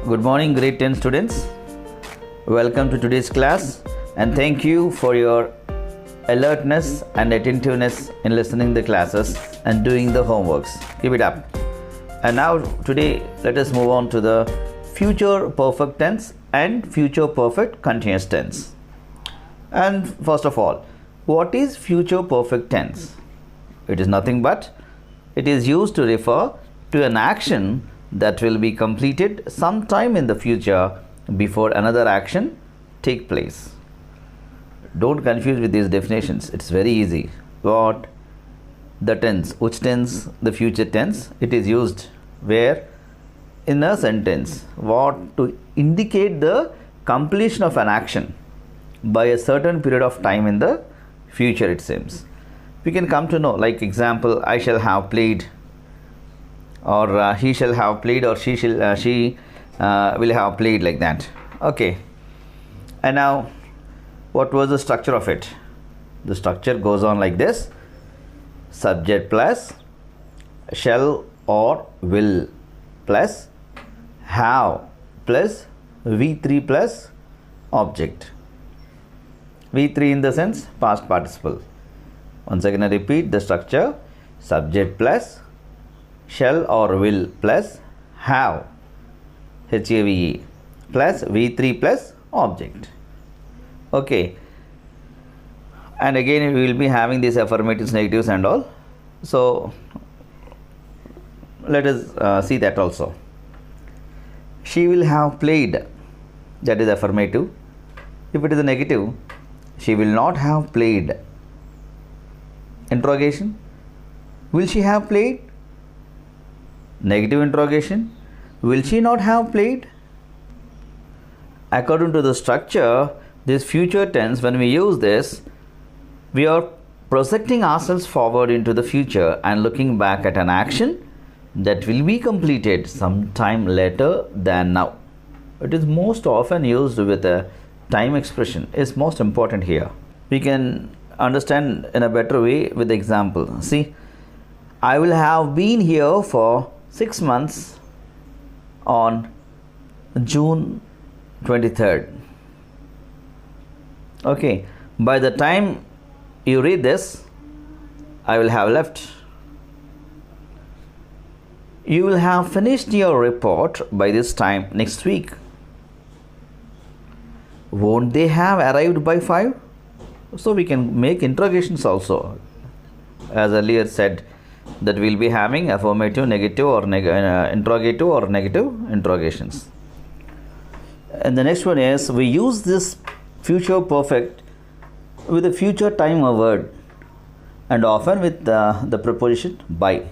Good morning, grade 10 students. Welcome to today's class and thank you for your alertness and attentiveness in listening the classes and doing the homeworks. Keep it up. And now today let us move on to the future perfect tense and future perfect continuous tense. And first of all, what is future perfect tense? It is nothing but it is used to refer to an action that will be completed sometime in the future before another action take place. Don't confuse with these definitions. It's very easy. What? The tense. Which tense? The future tense. It is used where? In a sentence. What? To indicate the completion of an action by a certain period of time in the future, it seems. We can come to know, like example, I shall have played, or he shall have played, or she will have played, like that. Okay. And now what was the structure of it? The structure goes on like this: subject plus shall or will plus have plus V3 plus object. V3 in the sense past participle. Once again I repeat the structure: subject plus shall or will plus have HAVE plus V3 plus object. Okay. And again we will be having these affirmatives, negatives and all. So let us see that also. She will have played, that is affirmative. If it is a negative, she will not have played. Interrogation. Will she have played? Negative interrogation. Will she not have played? According to the structure, this future tense, when we use this, we are projecting ourselves forward into the future and looking back at an action that will be completed sometime later than now. It is most often used with a time expression. Is most important here. We can understand in a better way with the example. See, I will have been here for 6 months on June 23rd. Okay, by the time you read this, I will have left. You will have finished your report by this time next week. Won't they have arrived by 5? So we can make interrogations also. As earlier said, that we will be having affirmative, negative or interrogative or negative interrogations. And the next one is, we use this future perfect with a future time word and often with the preposition by,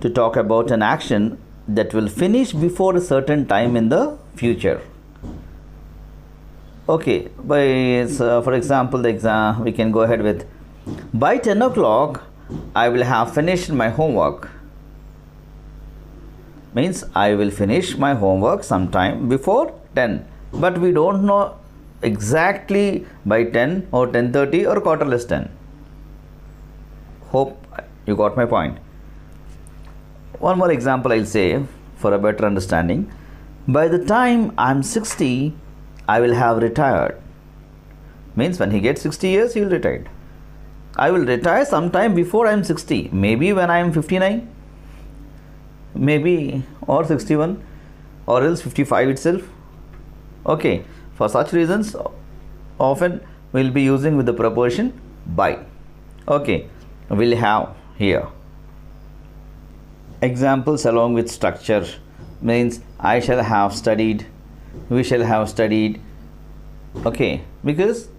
to talk about an action that will finish before a certain time in the future. Okay, for example, we can go ahead with, by 10 o'clock I will have finished my homework. Means I will finish my homework sometime before 10. But we don't know exactly by 10 or 10:30 or quarter less 10. Hope you got my point. One more example I'll say for a better understanding. By the time I'm 60, I will have retired. Means when he gets 60 years, he will retire. I will retire sometime before I am 60. Maybe when I am 59. Maybe, or 61, or else 55 itself. Okay. For such reasons, often we will be using with the preposition by. Okay. Will have here. Examples along with structure means I shall have studied, we shall have studied. Okay, because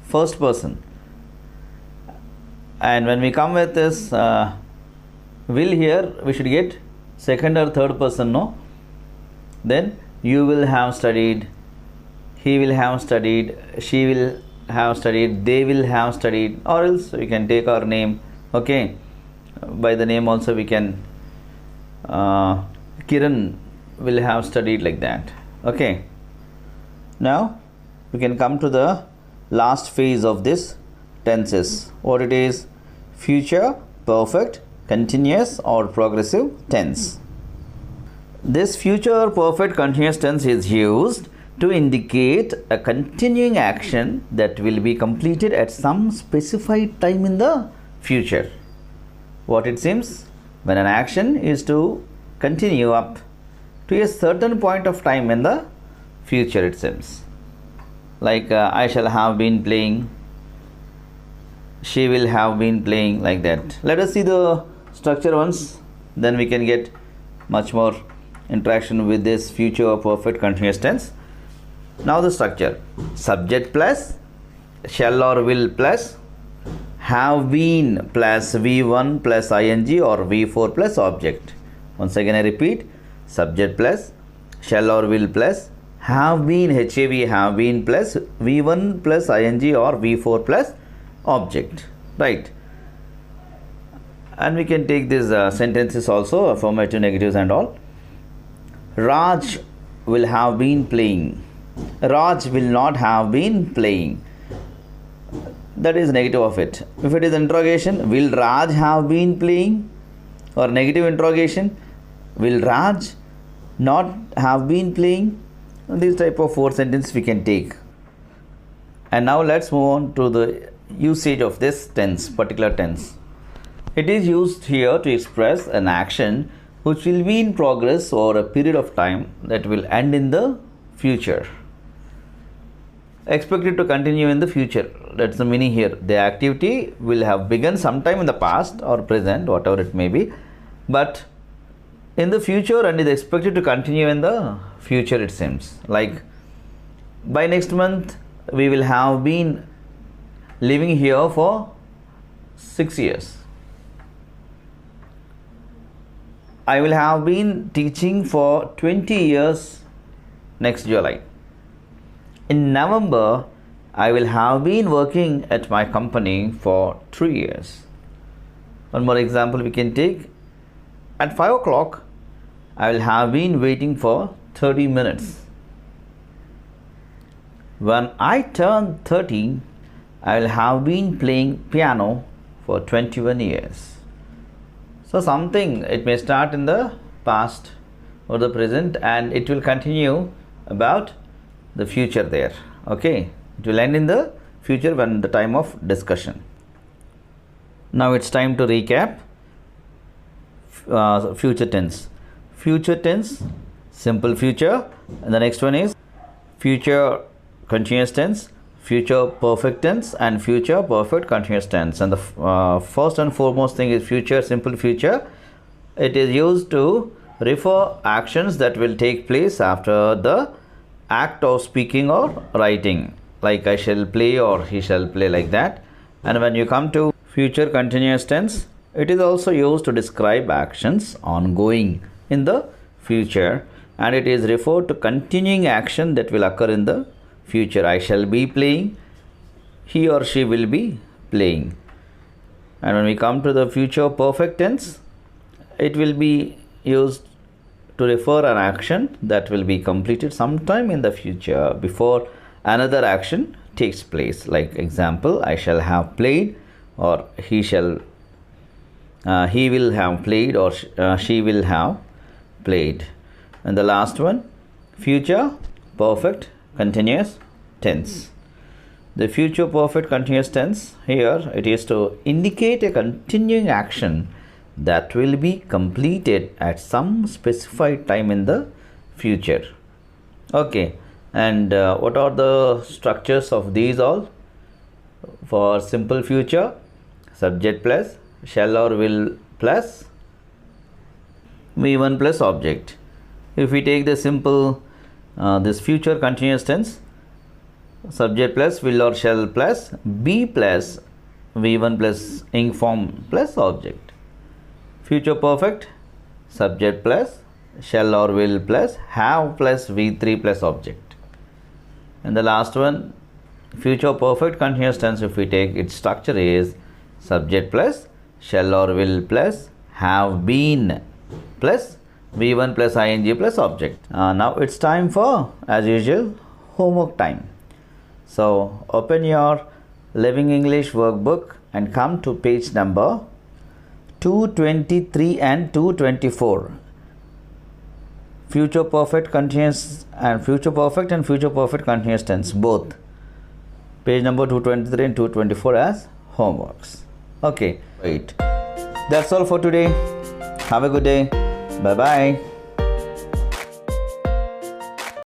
first person. And when we come with this will here, we should get second or third person, no? Then you will have studied, he will have studied, she will have studied, they will have studied, or else we can take our name. Okay, by the name also we can Kiran will have studied, like that. Okay, now we can come to the last phase of this tenses. What it is? Future perfect continuous or progressive tense. This future perfect continuous tense is used to indicate a continuing action that will be completed at some specified time in the future. What it seems? When an action is to continue up to a certain point of time in the future, it seems. Like I shall have been playing, she will have been playing, like that. Let us see the structure once, then we can get much more interaction with this future perfect continuous tense. Now the structure: subject plus shall or will plus have been plus V1 plus ing or V4 plus object. Once again I repeat: subject plus shall or will plus have been have been plus V1 plus ing or V4 plus object, right? And we can take these sentences also, affirmative, negatives and all. Raj will have been playing. Raj will not have been playing. That is negative of it. If it is interrogation, will Raj have been playing? Or negative interrogation, will Raj not have been playing? This type of 4 sentences we can take. And now let's move on to the usage of this tense, particular tense. It is used here to express an action which will be in progress over a period of time that will end in the future. Expected to continue in the future. That's the meaning here. The activity will have begun sometime in the past or present, whatever it may be, but in the future, and is expected to continue in the future, it seems. Like by next month we will have been living here for 6 years. I will have been teaching for 20 years next July. In November, I will have been working at my company for 3 years. One more example we can take. At 5 o'clock, I will have been waiting for 30 minutes. When I turn 30, I will have been playing piano for 21 years. So something, it may start in the past or the present and it will continue about the future there. Okay, it will end in the future when the time of discussion. Now it's time to recap. Future tense. Future tense, simple future, and the next one is future continuous tense, future perfect tense and future perfect continuous tense. And the first and foremost thing is future simple future. It is used to refer actions that will take place after the act of speaking or writing, like I shall play or he shall play, like that. And when you come to future continuous tense, it is also used to describe actions ongoing in the future, and it is referred to continuing action that will occur in the future. I shall be playing, he or she will be playing. And when we come to the future perfect tense, it will be used to refer an action that will be completed sometime in the future before another action takes place. Like example, I shall have played, or he will have played, or she will have played. And the last one, future perfect continuous tense. The future perfect continuous tense, here it is to indicate a continuing action that will be completed at some specified time in the future. Okay, and what are the structures of these all? For simple future, subject plus shall or will plus V1 plus object. If we take the simple this future continuous tense, subject plus will or shall plus be plus V1 plus ing form plus object. Future perfect, subject plus shall or will plus have plus V3 plus object. And the last one, future perfect continuous tense, if we take its structure is subject plus shall or will plus have been plus V1 plus ing plus object. Now it's time for, as usual, homework time. So open your Living English workbook and come to page number 223 and 224. future perfect continuous and future perfect continuous tense both. Page number 223 and 224 as homeworks. Okay, right. That's all for today. Have a good day. Bye bye.